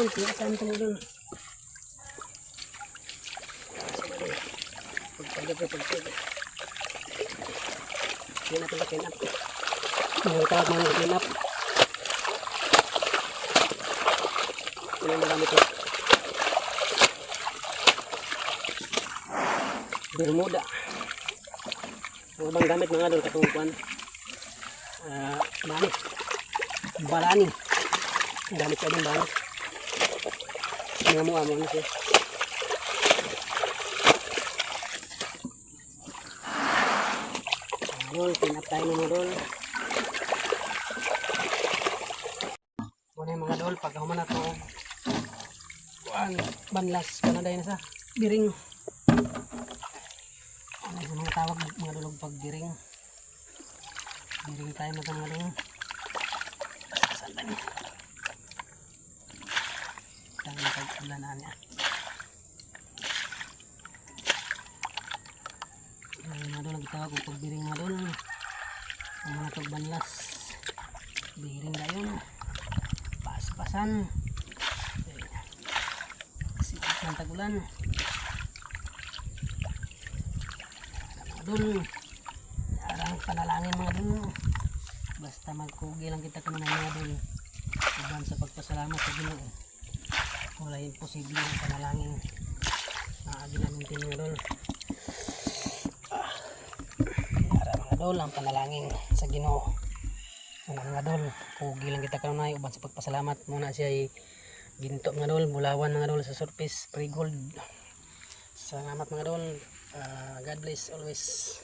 dol, tiyatan ito mga dol. Pagpagpagpagpag. Clean up. Mga tawag mga clean up. Clean na gamit ito. Bermuda. Ang ibang gamit mga dol katungkuan. Banit. Balani. Gamit ka din banit. Mga mo na siya. Dol, pinap tayo mga dol. Muna yung mga dol, pag human na ito, banlas, kanaday na sa biring. Ano yung mga tawag mga dol pag biring. Biring tayo mga dol. Saan ba niya? Tangan pag-ulanan niya. Mga dol, nagtawag kung pagbiring mga dol. Ang mga pagbanlas. Biring na yun. Paspasan. Sikip ng tagulan. Mga dol. Arang panalangin mga dol. Basta magkugi lang kita kami mga dol. Iban sa pagpasalamat sa Ginoo. Wala imposible ang panalangin. Naagi namin din mga dol. Dol ang panalangin sa Ginoo. Mga dol, kugi lang kita kanunay uban sa pagpasalamat muna siya ay ginto mga dol, bulawan mga dol sa surface, pre gold. Salamat mga dol. God bless always.